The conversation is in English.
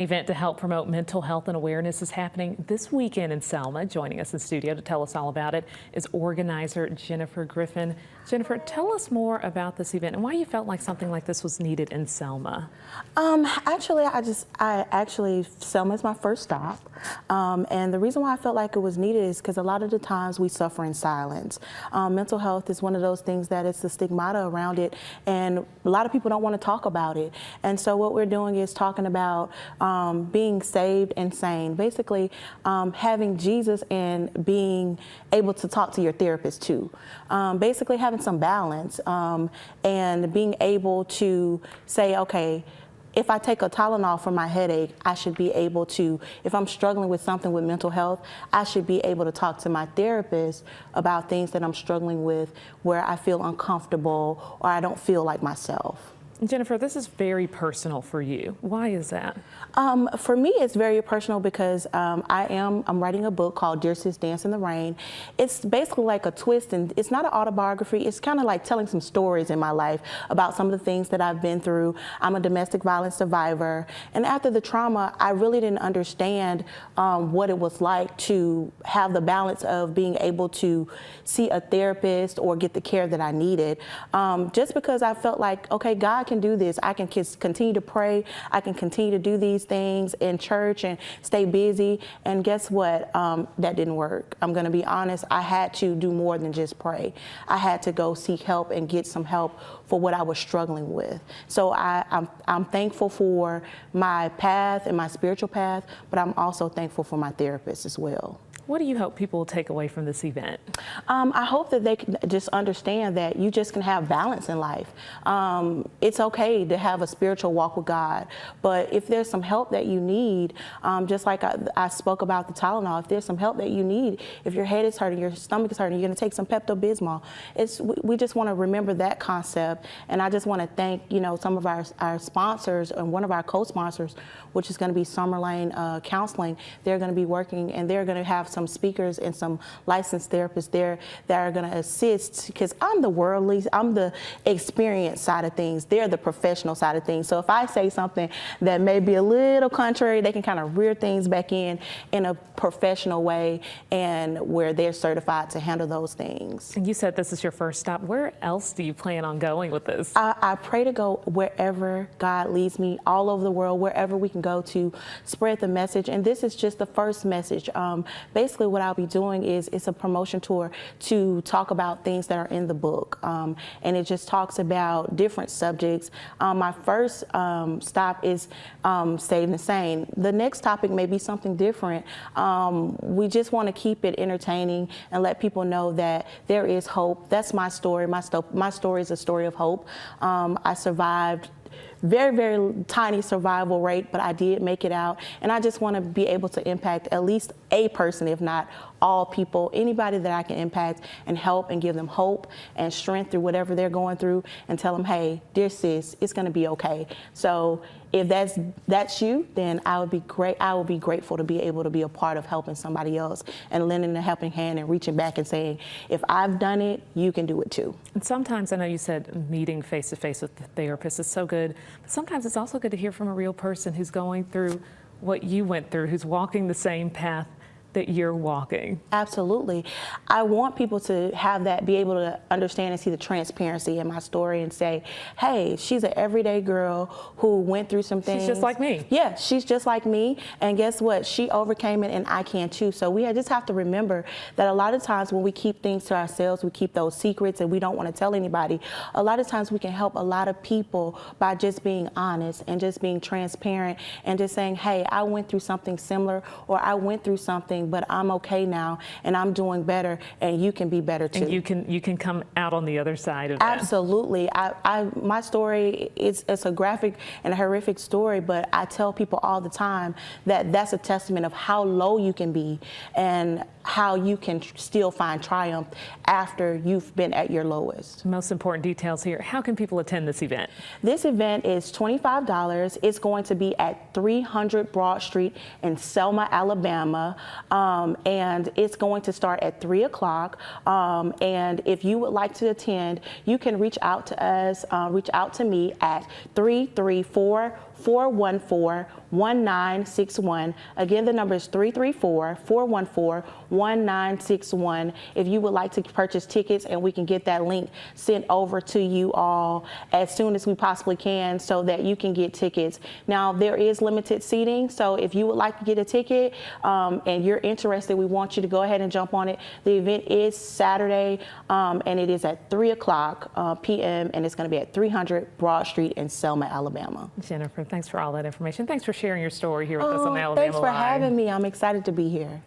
Event to help promote mental health and awareness is happening this weekend in Selma. Joining us in studio to tell us all about it is organizer Jennifer Griffin. Jennifer, tell us more about this event and why you felt like something like this was needed in Selma. Actually, Selma is my first stop. And the reason why I felt like it was needed is because a lot of the times we suffer in silence. Mental health is one of those things that it's the stigmata around it, and a lot of people don't want to talk about it. And so what we're doing is talking about being saved and sane. Basically, having Jesus and being able to talk to your therapist too. Basically having some balance and being able to say, okay, if I take a Tylenol for my headache, I should be able to, if I'm struggling with something with mental health, I should be able to talk to my therapist about things that I'm struggling with where I feel uncomfortable or I don't feel like myself. Jennifer, this is very personal for you. Why is that? For me, it's very personal because I'm writing a book called Dear Sis, Dance in the Rain. It's basically like a twist, and it's not an autobiography. It's kind of like telling some stories in my life about some of the things that I've been through. I'm a domestic violence survivor, and after the trauma, I really didn't understand what it was like to have the balance of being able to see a therapist or get the care that I needed. Just because I felt like, okay, God can do this. I can continue to pray. I can continue to do these things in church and stay busy. And guess what? That didn't work. I'm going to be honest. I had to do more than just pray. I had to go seek help and get some help for what I was struggling with. So I'm thankful for my path and my spiritual path, but I'm also thankful for my therapist as well. What do you hope people will take away from this event? I hope that they can just understand that you just can have balance in life. It's okay to have a spiritual walk with God, but if there's some help that you need, just like I spoke about the Tylenol, if there's some help that you need, if your head is hurting, your stomach is hurting, you're going to take some Pepto-Bismol. We just want to remember that concept, and I just want to thank some of our sponsors and one of our co-sponsors, which is going to be Summer Lane Counseling. They're going to be working, and they're going to have some speakers and some licensed therapists there that are going to assist, because I'm the experienced side of things. They're the professional side of things. So if I say something that may be a little contrary, they can kind of rear things back in a professional way, and where they're certified to handle those things. And you said this is your first stop. Where else do you plan on going with this? I pray to go wherever God leads me, all over the world, wherever we can go to spread the message. And this is just the first message. Basically what I'll be doing is it's a promotion tour to talk about things that are in the book. And it just talks about different subjects. My first stop is Save and Sane. The next topic may be something different. We just want to keep it entertaining and let people know that there is hope. That's my story. My story is a story of hope. I survived very, very tiny survival rate, but I did make it out. And I just want to be able to impact at least a person, if not all people, anybody that I can impact and help and give them hope and strength through whatever they're going through, and tell them, hey, dear sis, it's going to be okay. So if that's you, then I would be grateful to be able to be a part of helping somebody else and lending a helping hand and reaching back and saying, if I've done it, you can do it too. And sometimes, I know you said meeting face to face with the therapist is so good, but sometimes it's also good to hear from a real person who's going through what you went through, who's walking the same path that you're walking. Absolutely. I want people to have that, be able to understand and see the transparency in my story and say, hey, she's an everyday girl who went through some things. She's just like me. Yeah, she's just like me. And guess what? She overcame it, and I can too. So we just have to remember that a lot of times when we keep things to ourselves, we keep those secrets and we don't want to tell anybody. A lot of times we can help a lot of people by just being honest and just being transparent and just saying, hey, I went through something similar, or I went through something, but I'm okay now and I'm doing better, and you can be better too. And you can come out on the other side of that. Absolutely. My story it's a graphic and a horrific story, but I tell people all the time that that's a testament of how low you can be and how you can still find triumph after you've been at your lowest. Most important details here. How can people attend this event? This event is $25. It's going to be at 300 Broad Street in Selma, Alabama. And it's going to start at 3 o'clock. And if you would like to attend, you can reach out to us, reach out to me at 334 334-414-1961. Again, the number is 334-414-1961. If you would like to purchase tickets, and we can get that link sent over to you all as soon as we possibly can so that you can get tickets. Now, there is limited seating, so if you would like to get a ticket and you're interested, we want you to go ahead and jump on it. The event is Saturday, and it is at 3 o'clock p.m., and it's going to be at 300 Broad Street in Selma, Alabama. Jennifer, thanks for all that information. Thanks for sharing your story here with us on Alabama Thanks for Live. having me. I'm excited to be here.